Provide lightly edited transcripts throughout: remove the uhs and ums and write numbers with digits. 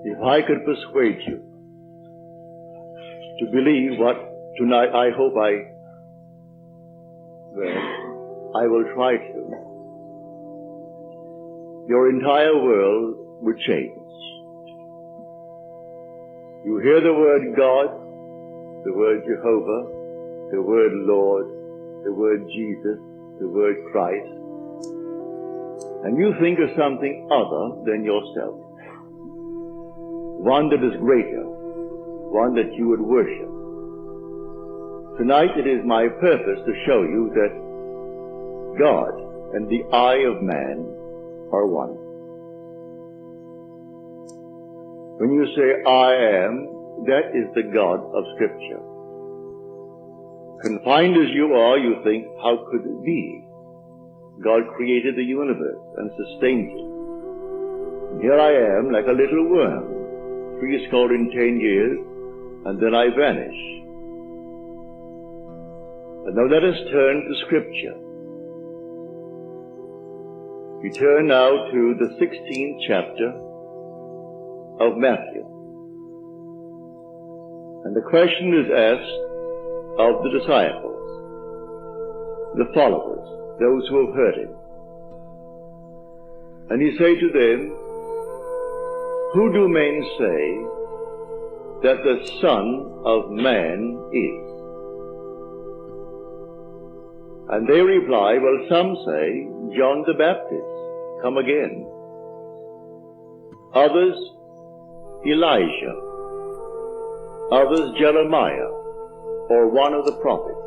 If I could persuade you to believe what tonight I hope I will try to, your entire world would change. You hear the word God, the word Jehovah, the word Lord, the word Jesus, the word Christ, and you think of something other than yourself, one that is greater, one that you would worship. Tonight it is my purpose to show you that God and the eye of man are one. When you say, I am, that is the God of Scripture. Confined as you are, you think, how could it be? God created the universe and sustains it. And here I am, like a little worm, 10 years, and then I vanish. And now let us turn to Scripture. We turn now to the 16th chapter of Matthew. And the question is asked of the disciples, the followers, those who have heard him. And he said to them, who do men say that the Son of Man is? And they reply, well, some say, John the Baptist, come again. Others, Elijah. Others, Jeremiah, or one of the prophets.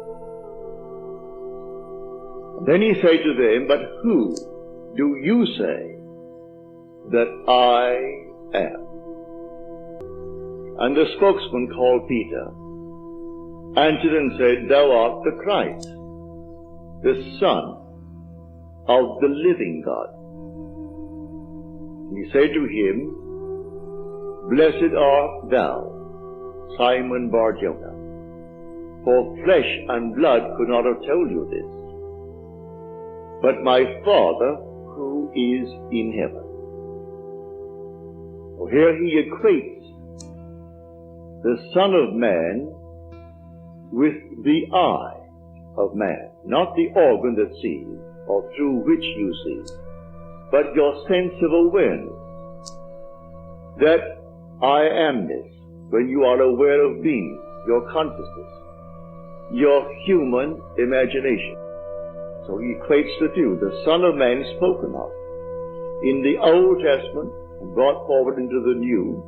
And then he said to them, but who do you say that I am? And the spokesman called Peter answered and said, thou art the Christ, the Son of the living God. He said to him, blessed art thou, Simon Bar-Jonah, for flesh and blood could not have told you this, but my Father who is in heaven. So here he equates the Son of Man with the eye of man, not the organ that sees or through which you see, but your sense of awareness, that I amness, when you are aware of being, your consciousness, your human imagination. So he equates the two. The Son of Man spoken of in the Old Testament and brought forward into the New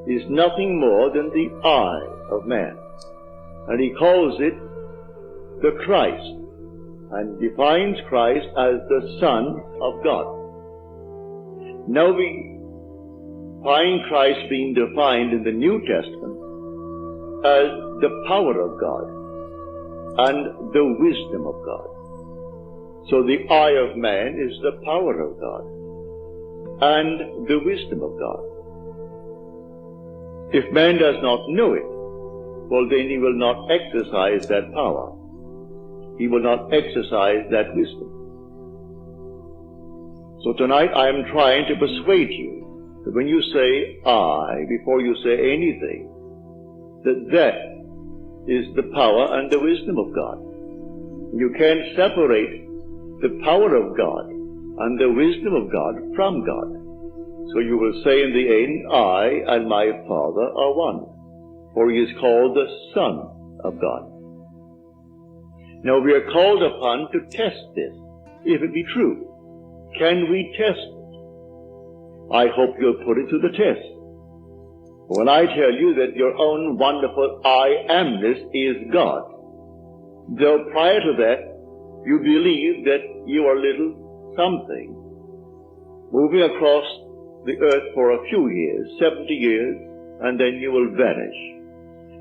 is nothing more than the eye of man. And he calls it the Christ, and defines Christ as the Son of God. Now we find Christ being defined in the New Testament as the power of God and the wisdom of God. So the eye of man is the power of God and the wisdom of God. If man does not know it, well, then he will not exercise that power. He will not exercise that wisdom. So tonight I am trying to persuade you that when you say I, before you say anything, that is the power and the wisdom of God. You can't separate the power of God and the wisdom of God from God. So you will say in the end, I and my Father are one, for he is called the Son of God. Now we are called upon to test this, if it be true. Can we test it? I hope you'll put it to the test. When I tell you that your own wonderful I amness is God, though prior to that you believe that you are little something, moving across the earth for a few years, 70 years, and then you will vanish,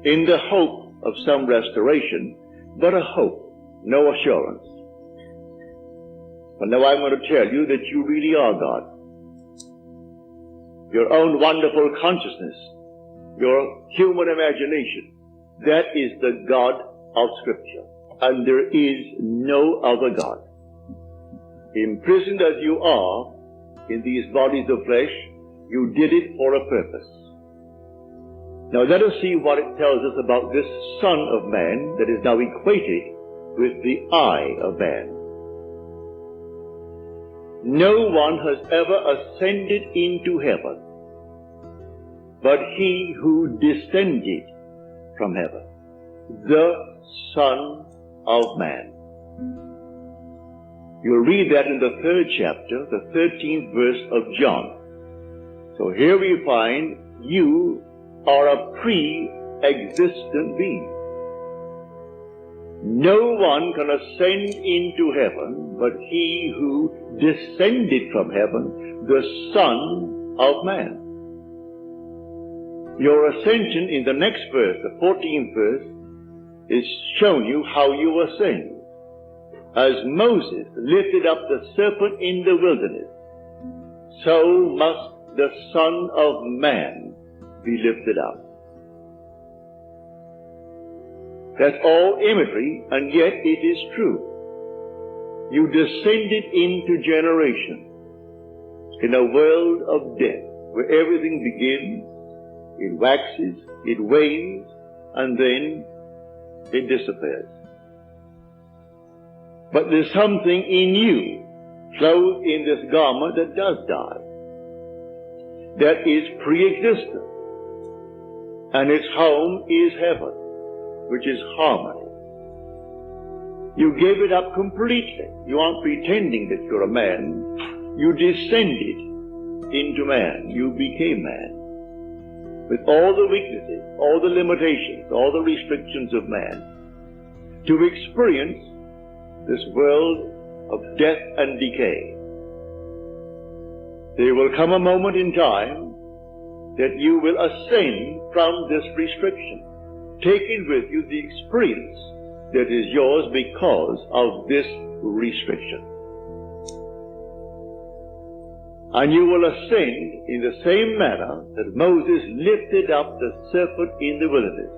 in the hope of some restoration, but a hope, no assurance. But now I'm going to tell you that you really are God. Your own wonderful consciousness, your human imagination, that is the God of Scripture. And there is no other God. Imprisoned as you are in these bodies of flesh, you did it for a purpose. Now let us see what it tells us about this Son of Man that is now equated with the I of man. No one has ever ascended into heaven but he who descended from heaven, the Son of Man. You'll read that in the 3rd chapter, the 13th verse of John. So here we find you are a pre-existent being. No one can ascend into heaven but he who descended from heaven, the Son of Man. Your ascension in the next verse, the 14th verse, is showing you how you ascend. As Moses lifted up the serpent in the wilderness, so must the Son of Man be lifted up. That's all imagery, and yet it is true. You descended into generation in a world of death, where everything begins, it waxes, it wanes, and then it disappears. But there's something in you, clothed in this garment that does die, that is pre-existent, and its home is heaven, which is harmony. You gave it up completely. You aren't pretending that you're a man. You descended into man. You became man. With all the weaknesses, all the limitations, all the restrictions of man, to experience this world of death and decay. There will come a moment in time that you will ascend from this restriction, taking with you the experience that is yours because of this restriction. And you will ascend in the same manner that Moses lifted up the serpent in the wilderness.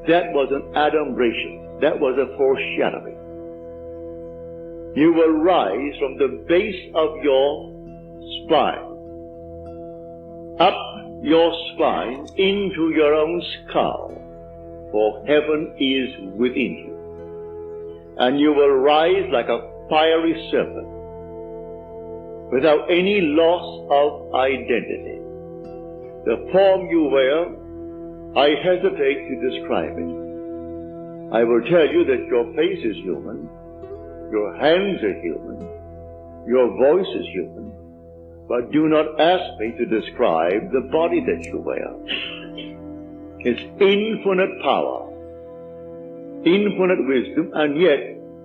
That was an adumbration. That was a foreshadowing. You will rise from the base of your spine, up your spine into your own skull, for heaven is within you. And you will rise like a fiery serpent, without any loss of identity. The form you wear, I hesitate to describe it. I will tell you that your face is human, your hands are human, your voice is human, but do not ask me to describe the body that you wear. It's infinite power, infinite wisdom, and yet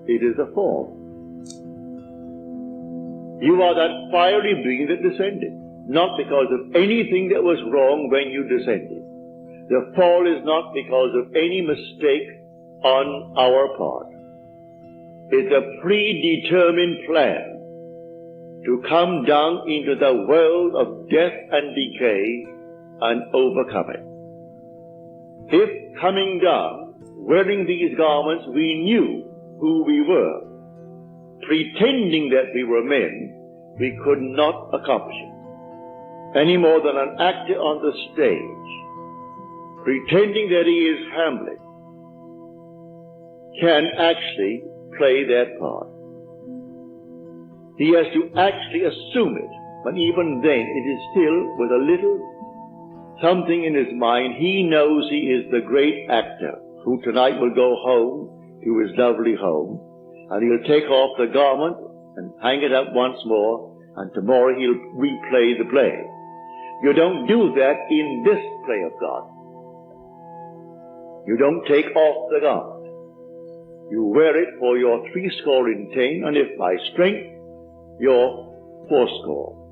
it is a form. You are that fiery being that descended, not because of anything that was wrong when you descended. The fall is not because of any mistake on our part. It's a predetermined plan to come down into the world of death and decay and overcome it. If coming down, wearing these garments, we knew who we were, pretending that we were men, we could not accomplish it, any more than an actor on the stage, pretending that he is Hamlet, can actually play that part. He has to actually assume it, but even then it is still with a little something in his mind. He knows he is the great actor who tonight will go home to his lovely home, and he'll take off the garment and hang it up once more, and tomorrow he'll replay the play. You don't do that in this play of God. You don't take off the garment. You wear it for your 70, and if by strength, your 80,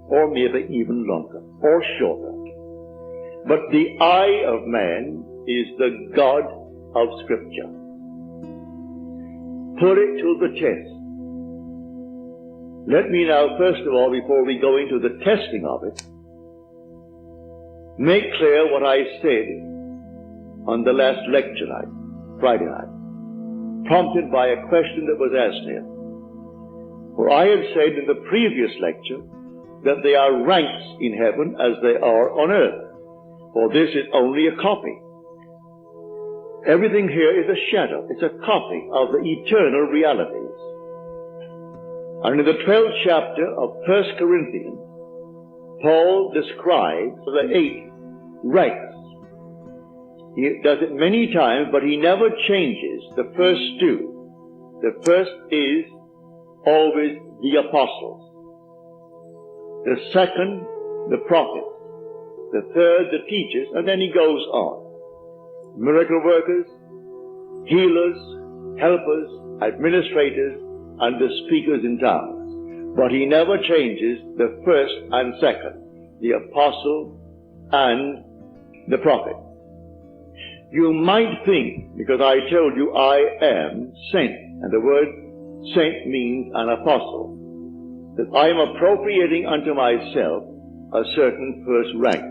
or maybe even longer, or shorter. But the I of man is the God of Scripture. Put it to the test. Let me now, first of all, before we go into the testing of it, make clear what I said on the last lecture night, Friday night, prompted by a question that was asked here. For I had said in the previous lecture that there are ranks in heaven as they are on earth, for this is only a copy. Everything here is a shadow. It's a copy of the eternal realities. And in the 12th chapter of 1 Corinthians, Paul describes the 8 ranks. He does it many times, but he never changes the first 2. The first is always the apostles. The second, the prophets. The third, the teachers, and then he goes on. Miracle workers, healers, helpers, administrators, and the speakers in tongues. But he never changes the first and second, the apostle and the prophet. You might think, because I told you I am sent, and the word sent means an apostle, that I am appropriating unto myself a certain first rank.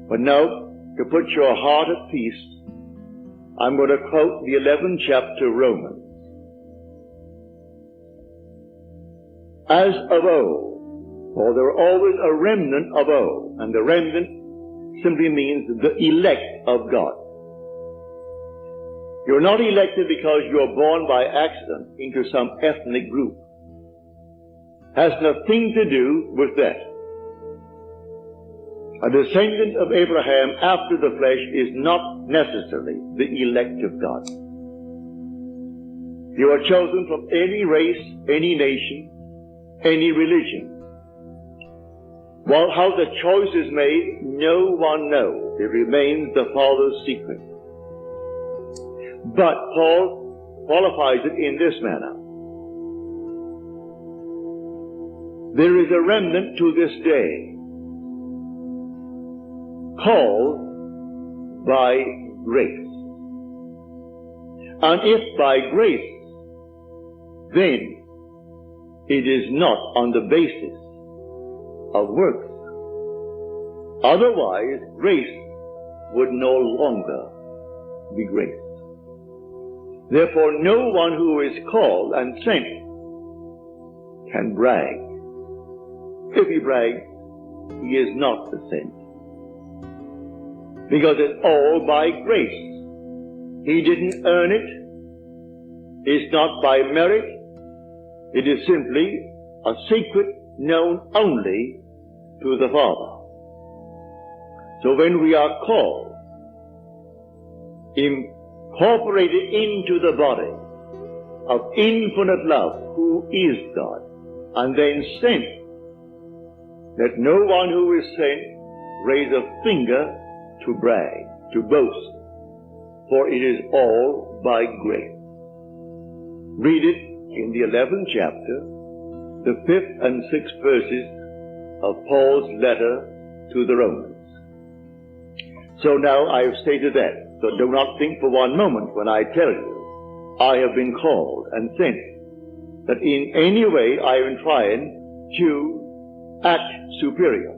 But now, to put your heart at peace, I'm going to quote the 11th chapter Romans. As of old, for there are always a remnant of old, and the remnant simply means the elect of God. You're not elected because you're born by accident into some ethnic group. Has nothing to do with that. A descendant of Abraham after the flesh is not necessarily the elect of God. You are chosen from any race, any nation, any religion. Well, how the choice is made, no one knows. It remains the Father's secret. But Paul qualifies it in this manner. There is a remnant to this day, called by grace. And if by grace, then it is not on the basis of works. Otherwise, grace would no longer be grace. Therefore, no one who is called and sent can brag. If he brags, he is not the sent. Because it's all by grace. He didn't earn it. It's not by merit. It is simply a secret known only to the Father. So when we are called, incorporated into the body of infinite love, who is God, and then sent, let no one who is sent raise a finger to brag, to boast, for it is all by grace. Read it in the 11th chapter, the 5th and 6th verses of Paul's letter to the Romans. So now I have stated that. So do not think for one moment when I tell you I have been called and sent that in any way I am trying to act superior.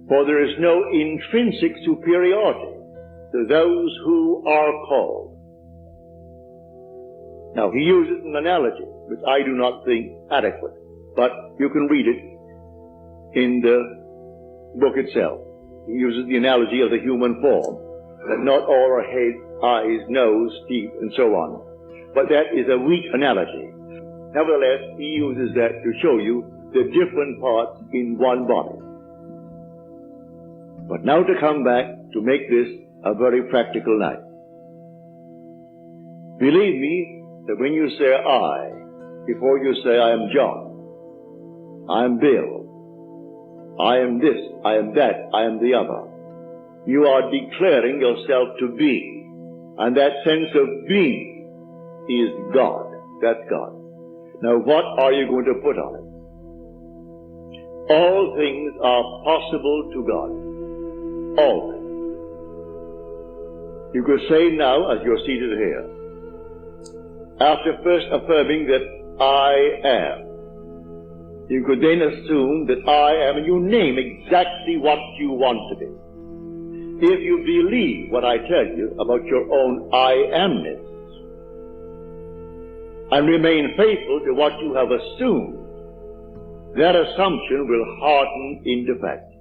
For there is no intrinsic superiority to those who are called. Now he uses an analogy which I do not think adequate, but you can read it in the book itself. He uses the analogy of the human form, that not all are head, eyes, nose, teeth, and so on. But that is a weak analogy. Nevertheless, he uses that to show you the different parts in one body. But now to come back to make this a very practical night. Believe me that when you say I, before you say I am John, I am Bill, I am this, I am that, I am the other, you are declaring yourself to be. And that sense of being is God. That's God. Now what are you going to put on it? All things are possible to God. All things. You could say now, as you're seated here, after first affirming that I am, you could then assume that I am, and you name exactly what you want to be. If you believe what I tell you about your own I amness, and remain faithful to what you have assumed, that assumption will harden into fact.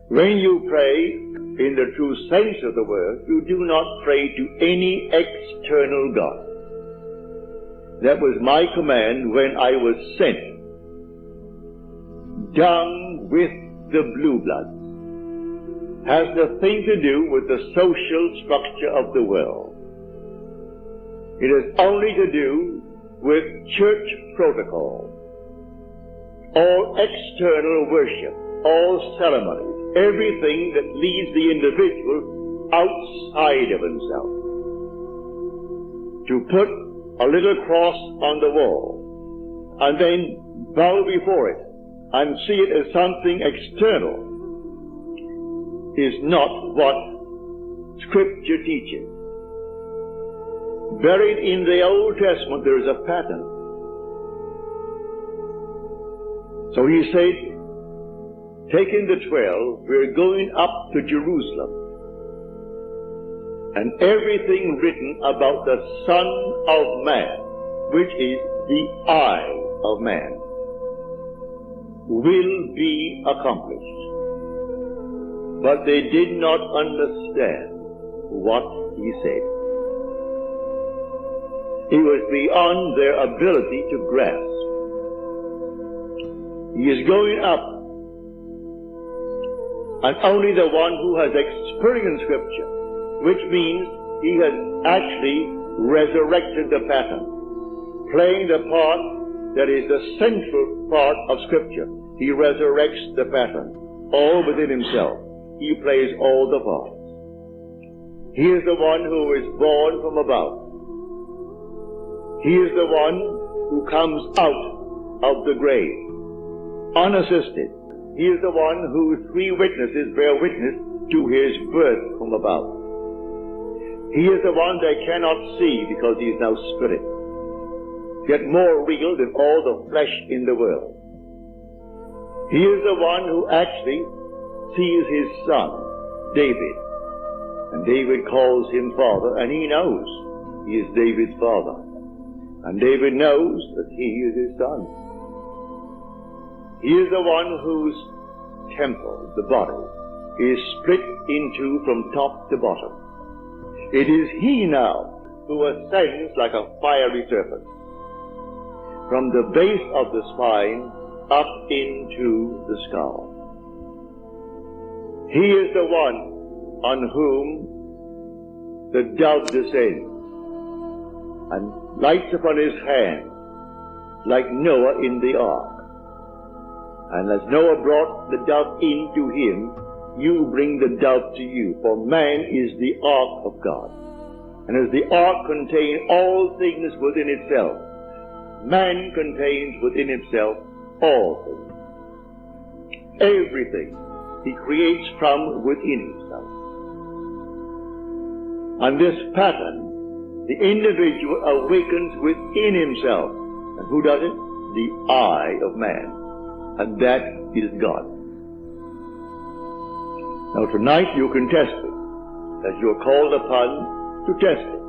When you pray in the true sense of the word, you do not pray to any external God. That was my command when I was sent down with the blue blood. Has nothing to do with the social structure of the world. It has only to do with church protocol. All external worship, all ceremonies, everything that leads the individual outside of himself. To put a little cross on the wall and then bow before it and see it as something external is not what Scripture teaches. Buried in the Old Testament there is a pattern. So he said, taking the 12, we're going up to Jerusalem. And everything written about the Son of Man, which is the I of man, will be accomplished. But they did not understand what he said. It was beyond their ability to grasp. He is going up, and only the one who has experienced Scripture, which means he has actually resurrected the pattern, playing the part that is the central part of Scripture. He resurrects the pattern, all within himself. He plays all the parts. He is the one who is born from above. He is the one who comes out of the grave, unassisted. He is the one whose 3 witnesses bear witness to his birth from above. He is the one they cannot see because he is now spirit, yet more real than all the flesh in the world. He is the one who actually sees his son, David, and David calls him father, and he knows he is David's father, and David knows that he is his son. He is the one whose temple, the body, is split into from top to bottom. It is he now who ascends like a fiery serpent from the base of the spine up into the skull. He is the one on whom the dove descends and lights upon his hand like Noah in the ark. And as Noah brought the dove into him, you bring the dove to you, for man is the ark of God. And as the ark contains all things within itself, man contains within himself all things. Everything he creates from within himself. And this pattern, the individual awakens within himself. And who does it? The I of man. And that is God. Now tonight you can test it, as you are called upon to test it.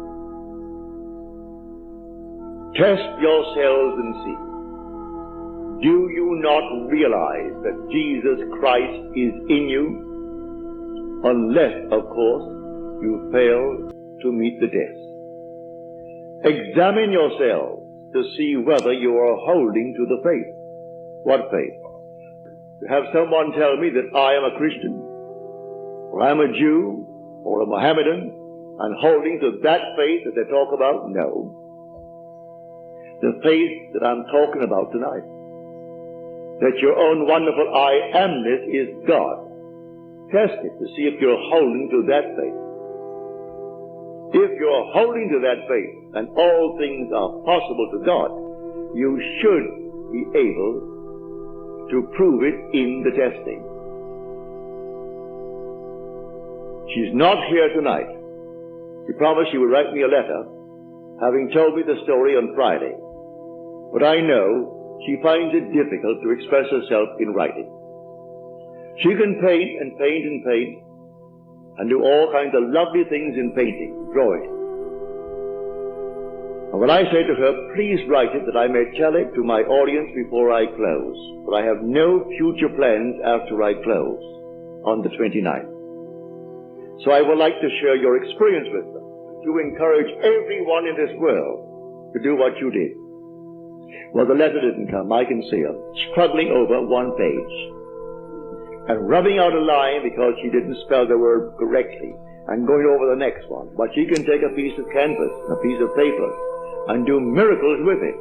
Test yourselves and see. Do you not realize that Jesus Christ is in you? Unless, of course, you fail to meet the test. Examine yourselves to see whether you are holding to the faith. What faith? To have someone tell me that I am a Christian, or I'm a Jew, or a Mohammedan, and holding to that faith that they talk about? No. The faith that I'm talking about tonight, that your own wonderful I amness is God. Test it to see if you're holding to that faith. If you're holding to that faith and all things are possible to God, you should be able to prove it in the testing. She's not here tonight. She promised she would write me a letter, having told me the story on Friday. But I know she finds it difficult to express herself in writing. She can paint and paint and paint and do all kinds of lovely things in painting, drawing. And when I say to her, please write it that I may tell it to my audience before I close, for I have no future plans after I close. on the 29th. So I would like to share your experience with them, to encourage everyone in this world to do what you did. Well, the letter didn't come. I can see her struggling over one page and rubbing out a line because she didn't spell the word correctly and going over the next one. But she can take a piece of canvas, a piece of paper, and do miracles with it.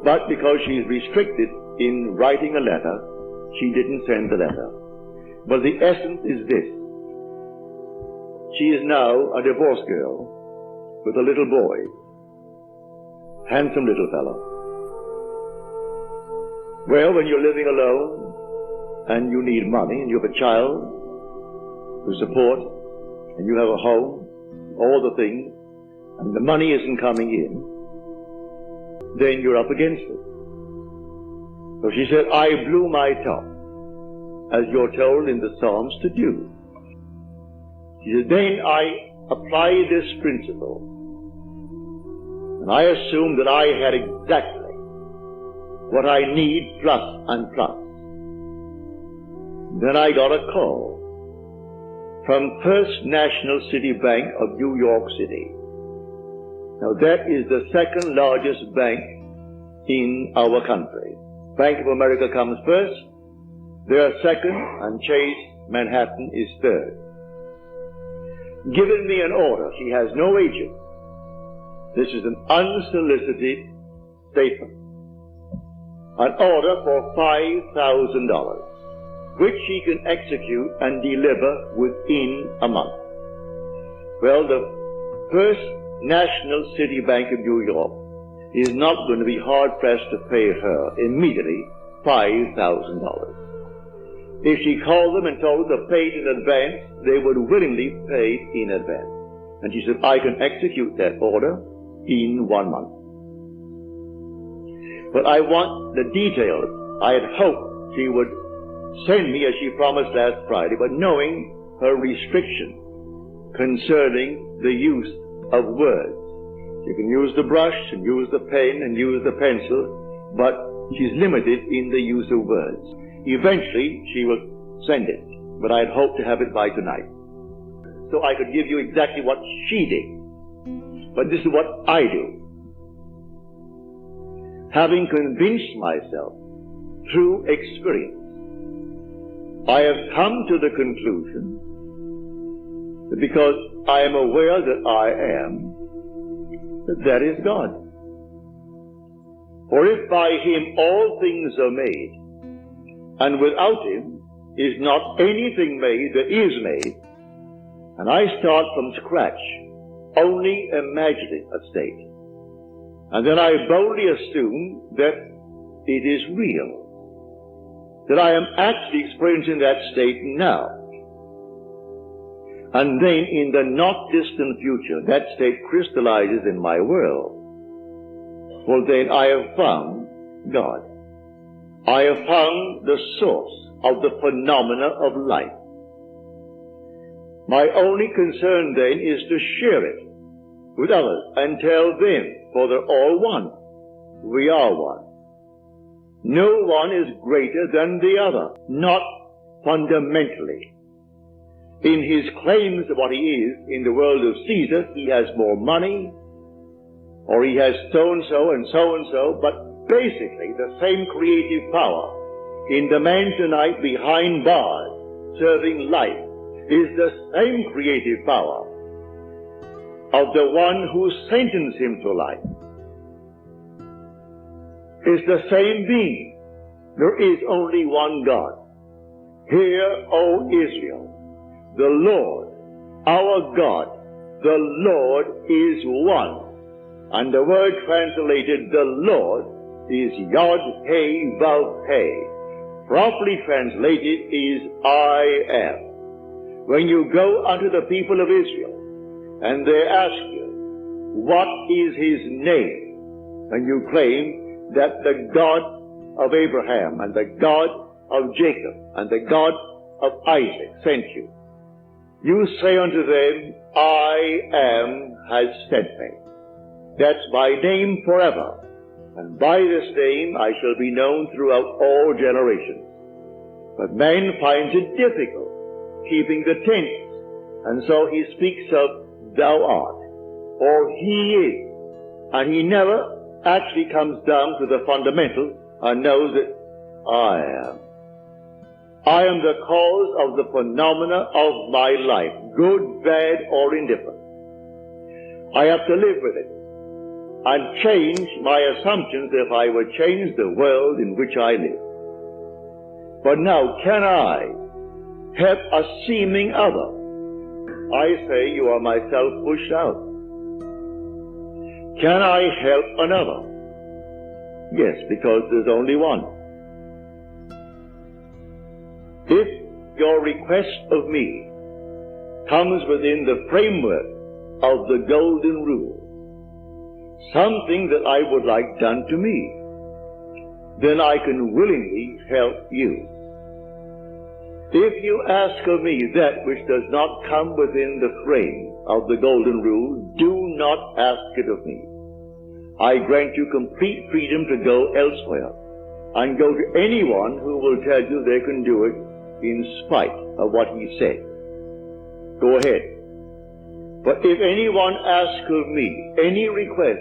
But because she's restricted in writing a letter, she didn't send the letter. But the essence is this. She is now a divorced girl with a little boy, handsome little fellow. Well, when you're living alone and you need money and you have a child to support and you have a home, all the things, and the money isn't coming in, then you're up against it. So she said, I blew my top, as you're told in the Psalms to do. She said, then I applied this principle, and I assumed that I had exactly what I need plus and plus. Then I got a call from First National City Bank of New York City. Now that is the second largest bank in our country. Bank of America comes first, they are second, and Chase Manhattan is third. Given me an order, she has no agent. This is an unsolicited statement. An order for $5,000, which she can execute and deliver within a month. Well, the First National City Bank of New York is not going to be hard-pressed to pay her immediately $5,000. If she called them and told them to pay it in advance, they would willingly pay it in advance. And she said, I can execute that order in 1 month. But I want the details. I had hoped she would send me as she promised last Friday, but knowing her restriction concerning the use of words. She can use the brush and use the pen and use the pencil, but she's limited in the use of words. Eventually, she will send it, but I had hoped to have it by tonight. So I could give you exactly what she did. But this is what I do. Having convinced myself through experience, I have come to the conclusion that because I am aware that I am, that is God. For if by Him all things are made, and without Him is not anything made that is made, and I start from scratch, only imagining a state, and then I boldly assume that it is real, that I am actually experiencing that state now. And then in the not distant future, that state crystallizes in my world. Well, then I have found God. I have found the source of the phenomena of life. My only concern then is to share it with others and tell them, for they're all one. We are one. No one is greater than the other, not fundamentally. In his claims of what he is in the world of Caesar, he has more money, or he has so-and-so and so-and-so, but basically the same creative power in the man tonight behind bars serving life is the same creative power of the one who sentenced him to life. Is the same being. There is only one God. Hear, O Israel, the Lord, our God, the Lord is one. And the word translated, the Lord, is Yod-He-Vav-He. Properly translated is I am. When you go unto the people of Israel, and they ask you, what is his name? And you claim that the God of Abraham, and the God of Jacob, and the God of Isaac sent you. You say unto them, I am has sent me. That's my name forever. And by this name I shall be known throughout all generations. But man finds it difficult keeping the tense. And so he speaks of thou art, or he is. And he never actually comes down to the fundamental and knows that I am. I am the cause of the phenomena of my life, good, bad, or indifferent. I have to live with it and change my assumptions if I would change the world in which I live. But now, can I help a seeming other? I say you are myself pushed out. Can I help another? Yes, because there's only one. If your request of me comes within the framework of the golden rule, something that I would like done to me, then I can willingly help you. If you ask of me that which does not come within the frame of the golden rule, do not ask it of me. I grant you complete freedom to go elsewhere and go to anyone who will tell you they can do it in spite of what he said. Go ahead. But if anyone asks of me any request,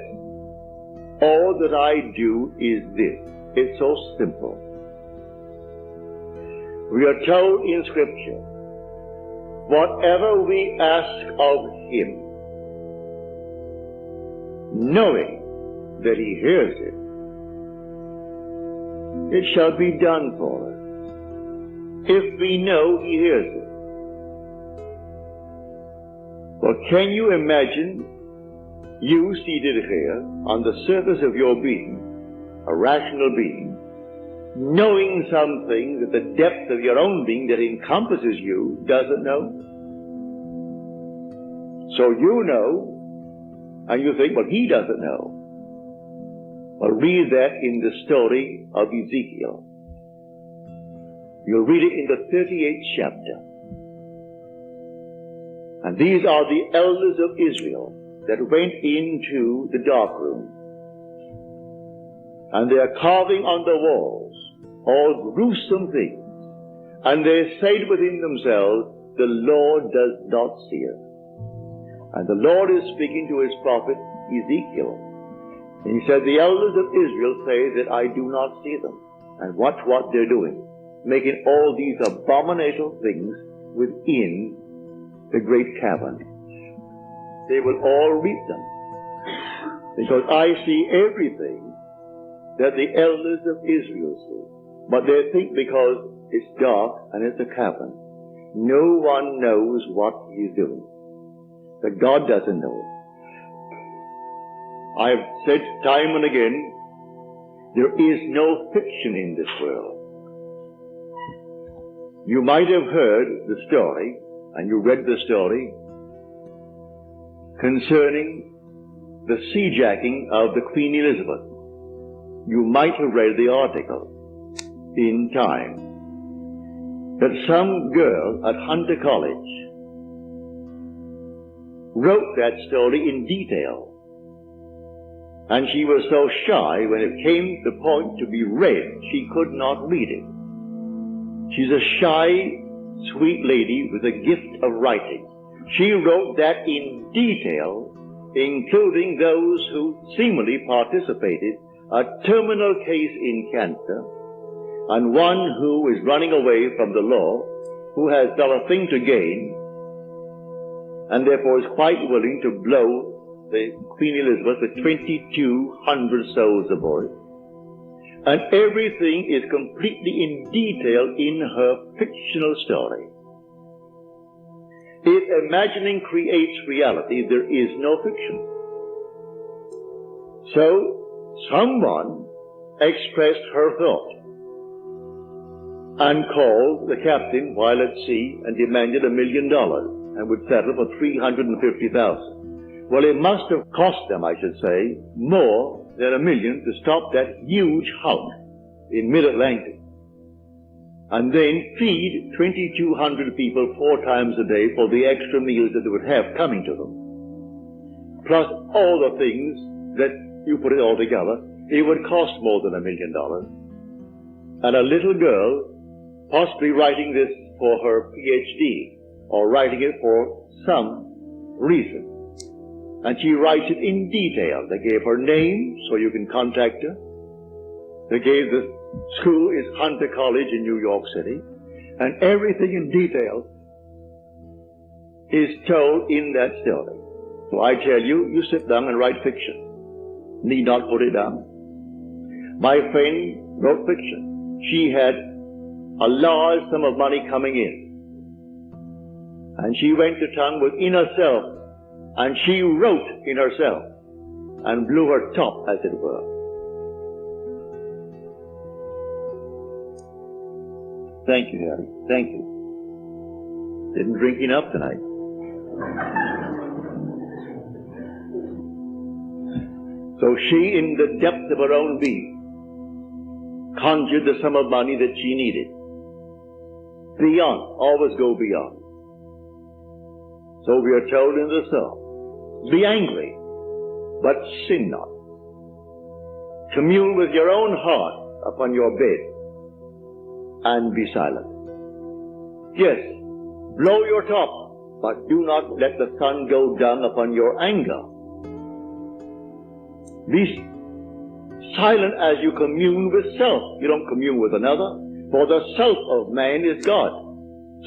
all that I do is this. It's so simple. We are told in Scripture, whatever we ask of him, knowing that he hears it, it shall be done for us. If we know he hears it. Well, can you imagine you seated here on the surface of your being, a rational being, knowing something that the depth of your own being that encompasses you doesn't know? So you know, and you think, well, he doesn't know. Well, read that in the story of Ezekiel. You'll read it in the 38th chapter. And these are the elders of Israel that went into the dark room. And they are carving on the walls all gruesome things. And they said within themselves, the Lord does not see us. And the Lord is speaking to his prophet Ezekiel. And he said, the elders of Israel say that I do not see them. And watch what they're doing, making all these abominable things within the great cavern. They will all reap them. Because I see everything that the elders of Israel see. But they think because it's dark and it's a cavern, no one knows what he's doing. That God doesn't know it. I've said time and again, there is no fiction in this world. You might have heard the story, and you read the story, concerning the sea-jacking of the Queen Elizabeth. You might have read the article in Time that some girl at Hunter College wrote that story in detail. And she was so shy when it came to the point to be read, she could not read it. She's a shy, sweet lady with a gift of writing. She wrote that in detail, including those who seemingly participated, a terminal case in cancer, and one who is running away from the law, who has done a thing to gain, and therefore is quite willing to blow the Queen Elizabeth with 2,200 souls aboard. And everything is completely in detail in her fictional story. If imagining creates reality, there is no fiction. So, someone expressed her thought and called the captain while at sea and demanded $1 million and would settle for $350,000. Well, it must have cost them, I should say, more than $1 million to stop that huge hulk in mid-Atlantic and then feed 2,200 people 4 times a day for the extra meals that they would have coming to them. Plus all the things that you put it all together, it would cost more than $1 million. And a little girl, possibly writing this for her PhD or writing it for some reason. And she writes it in detail. They gave her name so you can contact her. They gave the school is Hunter College in New York City. And everything in detail is told in that story. So I tell you, you sit down and write fiction. Need not put it down. My friend wrote fiction. She had a large sum of money coming in. And she went to town within herself, and she wrote in herself, and blew her top, as it were. Thank you, Harry. Thank you. Didn't drink enough tonight. So she, in the depth of her own being, conjured the sum of money that she needed. Beyond, always go beyond. So we are told in the psalm, be angry, but sin not. Commune with your own heart upon your bed, and be silent. Yes, blow your top, but do not let the sun go down upon your anger. Be silent as you commune with self. You don't commune with another, for the self of man is God.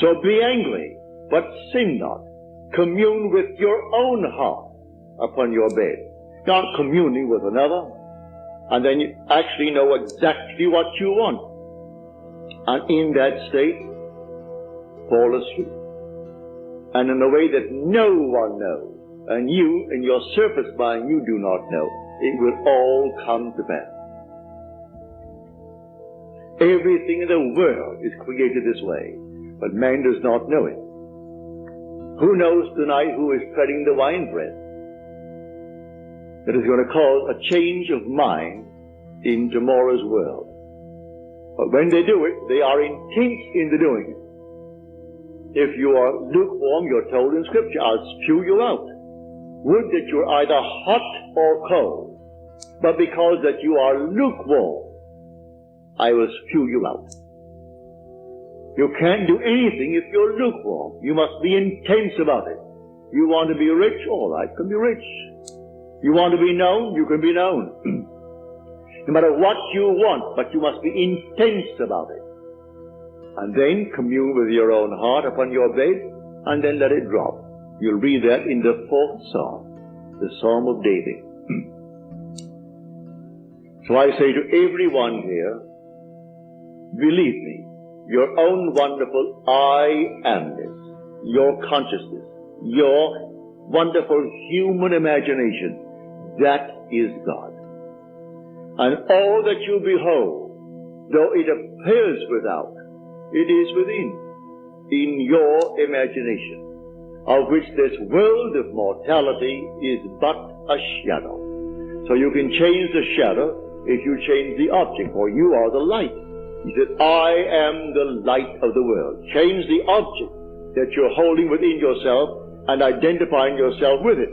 So be angry, but sin not. Commune with your own heart upon your bed. Not communing with another, and then you actually know exactly what you want. And in that state, fall asleep. And in a way that no one knows, and you, in your surface mind, you do not know, it will all come to pass. Everything in the world is created this way, but man does not know it. Who knows tonight who is treading the winepress? That is going to cause a change of mind in tomorrow's world. But when they do it, they are intent in the doing it. If you are lukewarm, you're told in Scripture, I'll spew you out. Would that you're either hot or cold. But because that you are lukewarm, I will spew you out. You can't do anything if you're lukewarm. You must be intense about it. You want to be rich? All right, you can be rich. You want to be known? You can be known. No matter what you want, but you must be intense about it. And then commune with your own heart upon your bed, and then let it drop. You'll read that in the 4th Psalm, the Psalm of David. So I say to everyone here, believe me, your own wonderful I amness, your consciousness, your wonderful human imagination, that is God. And all that you behold, though it appears without, it is within, in your imagination, of which this world of mortality is but a shadow. So you can change the shadow if you change the object, for you are the light. He said, I am the light of the world. Change the object that you're holding within yourself and identifying yourself with it.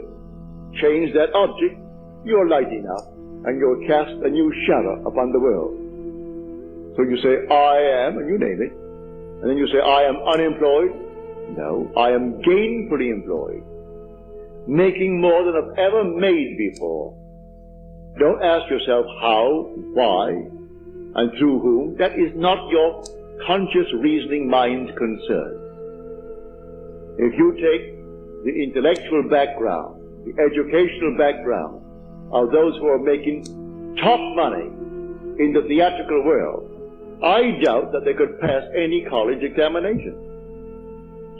Change that object, you're lighting up, and you'll cast a new shadow upon the world. So you say, I am, and you name it. And then you say, I am unemployed. No, I am gainfully employed, making more than I've ever made before. Don't ask yourself how, why, and through whom. That is not your conscious reasoning mind's concern. If you take the intellectual background, the educational background of those who are making top money in the theatrical world, I doubt that they could pass any college examination.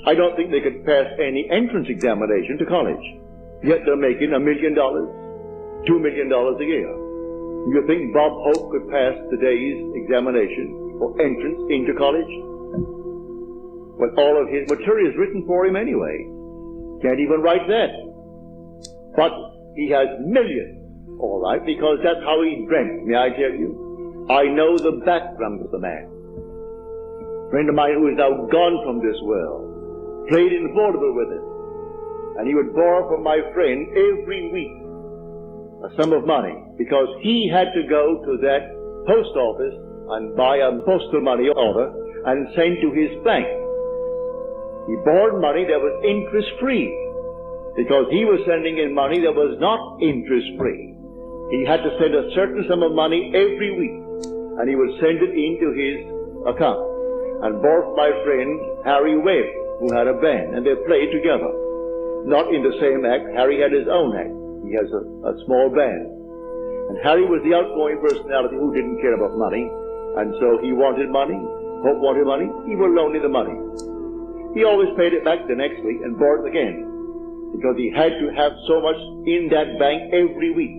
I don't think they could pass any entrance examination to college. Yet they're making $1 million, $2 million a year. You think Bob Hope could pass today's examination for entrance into college? But all of his material is written for him anyway. Can't even write that. But he has millions, all right, because that's how he dreamt. May I tell you? I know the background of the man. A friend of mine who is now gone from this world played in vaudeville with him. And he would borrow from my friend every week a sum of money, because he had to go to that post office and buy a postal money order and send to his bank. He borrowed money that was interest-free, because he was sending in money that was not interest-free. He had to send a certain sum of money every week, and he would send it into his account. And bought my friend Harry Webb, who had a band, and they played together. Not in the same act. Harry had his own act. He has a small band. And Harry was the outgoing personality who didn't care about money, and so he wanted money. Hope wanted money. He would loan me the money. He always paid it back the next week and borrowed it again, because he had to have so much in that bank every week.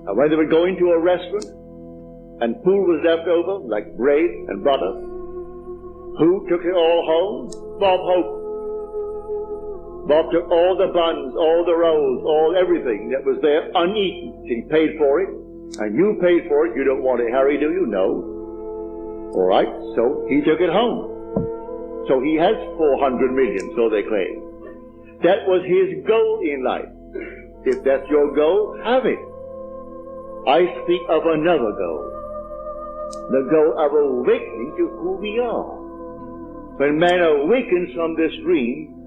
And when they would go into a restaurant and food was left over, like bread and butter, who took it all home? Bob Hope. Bob took all the buns, all the rolls, all everything that was there uneaten. He paid for it, and you paid for it. You don't want it, Harry, do you? No. All right, so he took it home. So he has 400 million, so they claim. That was his goal in life. If that's your goal, have it. I speak of another goal. The goal of awakening to who we are. When man awakens from this dream,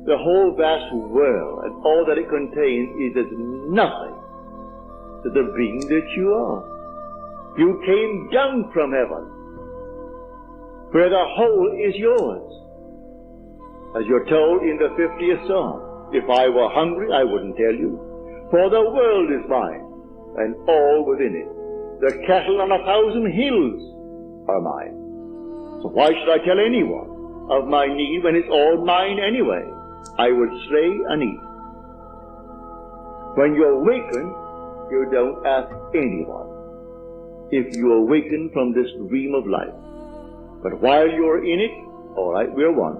the whole vast world and all that it contains is as nothing to the being that you are. You came down from heaven, where the whole is yours. As you're told in the 50th Psalm, if I were hungry, I wouldn't tell you, for the world is mine, and all within it. The cattle on 1,000 hills are mine. So why should I tell anyone of my need when it's all mine anyway? I would slay and eat. When you awaken, you don't ask anyone if you awaken from this dream of life. But while you're in it, all right, we're one.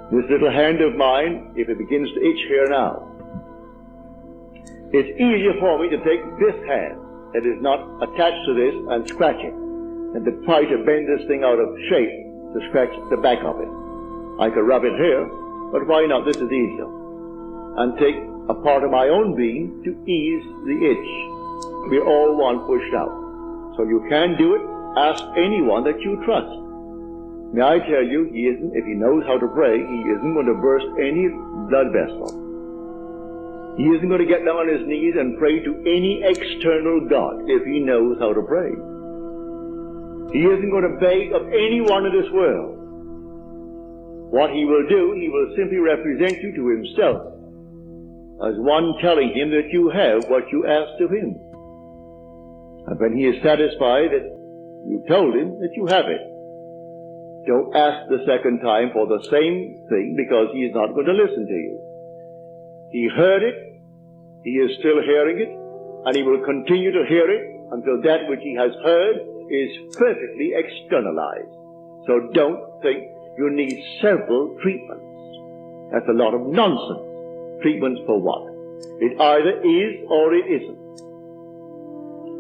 This little hand of mine, if it begins to itch here now, it's easier for me to take this hand that is not attached to this and scratch it, and to try to bend this thing out of shape to scratch the back of it. I could rub it here, but why not? This is easier. And take a part of my own being to ease the itch. We're all one pushed out. So you can do it. Ask anyone that you trust. May I tell you, he isn't, if he knows how to pray, he isn't going to burst any blood vessel. He isn't going to get down on his knees and pray to any external God if he knows how to pray. He isn't going to beg of anyone in this world. What he will do, he will simply represent you to himself as one telling him that you have what you asked of him. And when he is satisfied that you told him that you have it, don't ask the second time for the same thing, because he is not going to listen to you. He heard it, he is still hearing it, and he will continue to hear it until that which he has heard is perfectly externalized. So don't think you need several treatments. That's a lot of nonsense. Treatments for what? It either is or it isn't.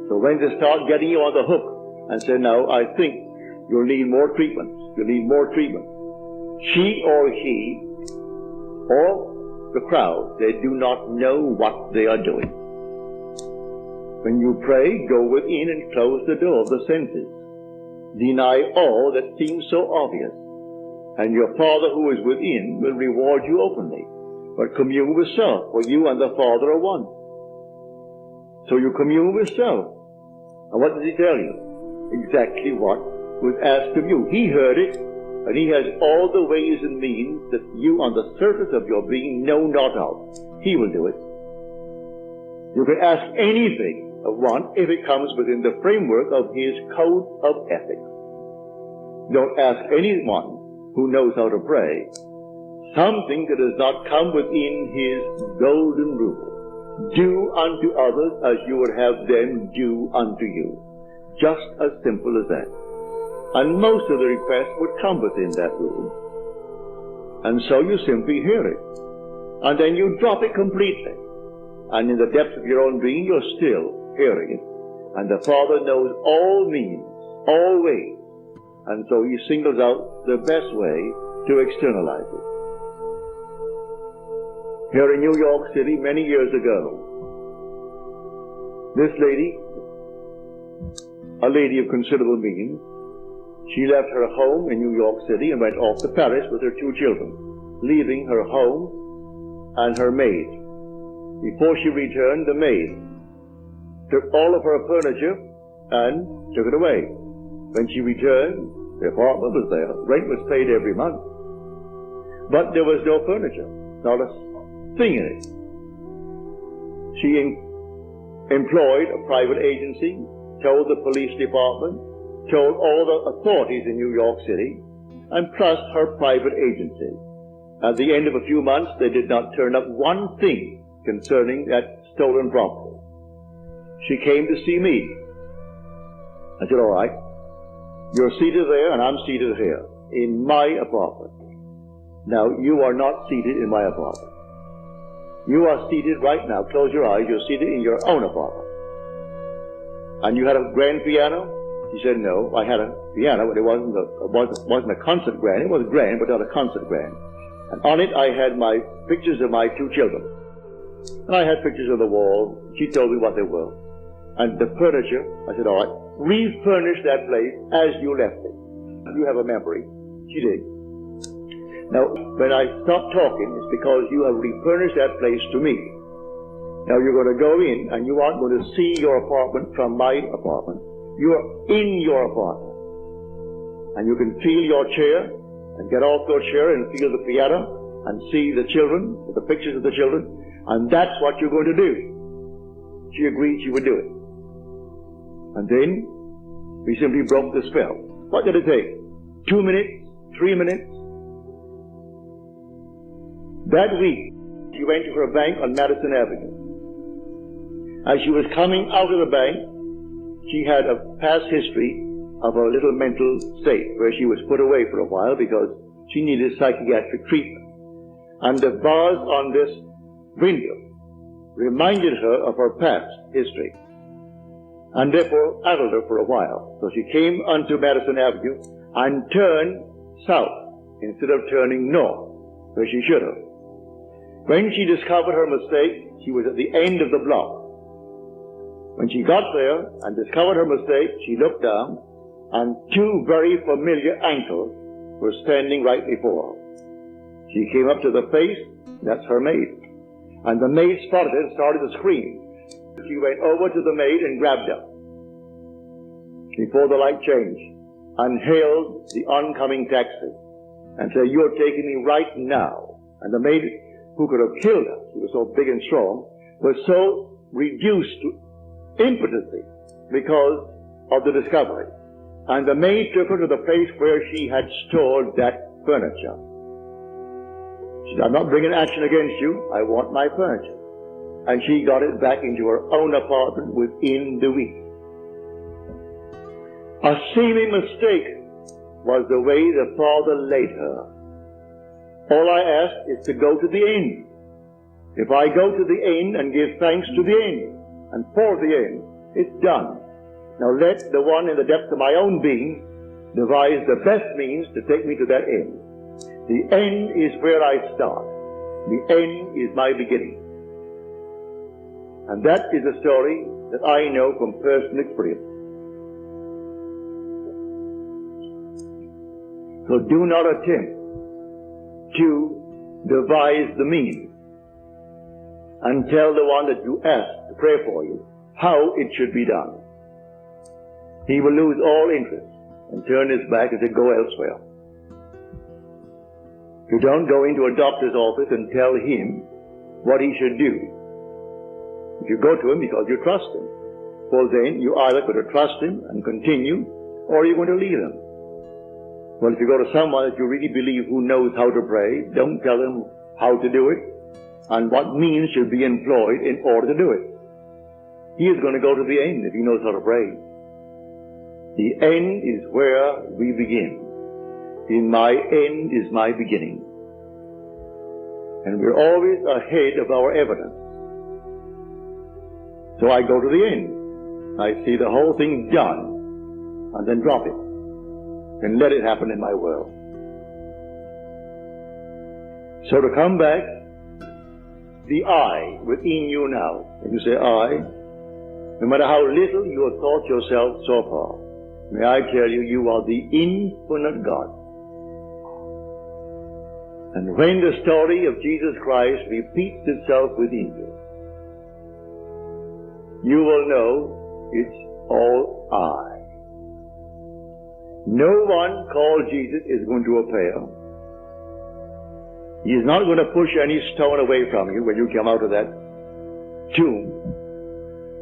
So when they start getting you on the hook and say, no, I think you'll need more treatments, you'll need more treatment, she or he or the crowd, they do not know what they are doing. When you pray, go within and close the door of the senses. Deny all that seems so obvious, and your Father who is within will reward you openly. But commune with self, for you and the Father are one. So you commune with self. And what does he tell you? Exactly what was asked of you. He heard it, and he has all the ways and means that you on the surface of your being know not of. He will do it. You can ask anything of one if it comes within the framework of his code of ethics. Don't ask anyone who knows how to pray something that does not come within his golden rule. Do unto others as you would have them do unto you. Just as simple as that. And most of the requests would come within that rule. And so you simply hear it. And then you drop it completely. And in the depths of your own being, you're still hearing it. And the Father knows all means, all ways. And so he singles out the best way to externalize it. Here in New York City, many years ago, this lady, a lady of considerable means, She left her home in New York City and went off to Paris with her 2 children, leaving her home and her maid. Before she returned, the maid took all of her furniture and took it away. When she returned, the apartment was there. Rent was paid every month. But there was no furniture, not a thing in it. She employed a private agency, told the police department, told all the authorities in New York City, and plus her private agency. At the end of a few months, they did not turn up one thing concerning that stolen property. She came to see me. I said, all right, you're seated there and I'm seated here in my apartment. Now, you are not seated in my apartment. You are seated right now, close your eyes, you're seated in your own apartment. And you had a grand piano? She said, no, I had a piano, but it wasn't a concert grand. It was grand, but not a concert grand. And on it, I had my pictures of my 2 children. And I had pictures on the wall. She told me what they were. And the furniture, I said, all right, refurnish that place as you left it. You have a memory. She did. Now, when I stopped talking, it's because you have refurnished that place to me. Now, you're going to go in, and you aren't going to see your apartment from my apartment. You are in your apartment. And you can feel your chair and get off your chair and feel the piano and see the children, the pictures of the children, and that's what you're going to do. She agreed she would do it. And then we simply broke the spell. What did it take? 2 minutes? 3 minutes? That week, she went to her bank on Madison Avenue. As she was coming out of the bank, she had a past history of a little mental state where she was put away for a while because she needed psychiatric treatment. And the bars on this window reminded her of her past history and therefore addled her for a while. So she came onto Madison Avenue and turned south instead of turning north where she should have. When she discovered her mistake, she was at the end of the block. When she got there and discovered her mistake, she looked down, and 2 very familiar ankles were standing right before her. She came up to the face, that's her maid. And the maid spotted it and started to scream. She went over to the maid and grabbed her before the light changed and hailed the oncoming taxi and said, you're taking me right now. And the maid, who could have killed her, she was so big and strong, was so reduced to impotency because of the discovery. And the maid took her to the place where she had stored that furniture. She said, I'm not bringing action against you. I want my furniture. And she got it back into her own apartment within the week. A seeming mistake was the way the Father laid her. All I ask is to go to the end. If I go to the end and give thanks to the end, and for the end, it's done. Now let the one in the depths of my own being devise the best means to take me to that end. The end is where I start. The end is my beginning. And that is a story that I know from personal experience. So do not attempt to devise the means and tell the one that you ask to pray for you how it should be done. He will lose all interest and turn his back and say, go elsewhere. You don't go into a doctor's office and tell him what he should do. If you go to him because you trust him, well then you either got to trust him and continue, or you're going to leave him. Well, if you go to someone that you really believe who knows how to pray, don't tell him how to do it and what means should be employed in order to do it. He is going to go to the end if he knows how to pray. The end is where we begin. In my end is my beginning. And we're always ahead of our evidence. So I go to the end. I see the whole thing done and then drop it and let it happen in my world. So to come back, the I within you now, and you say I, no matter how little you have thought yourself so far, May I tell you, you are the infinite God. And when the story of Jesus Christ repeats itself within you, you will know it's all I. No one called Jesus is going to appear. He is not going to push any stone away from you when you come out of that tomb.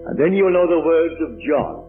And then you will know the words of John.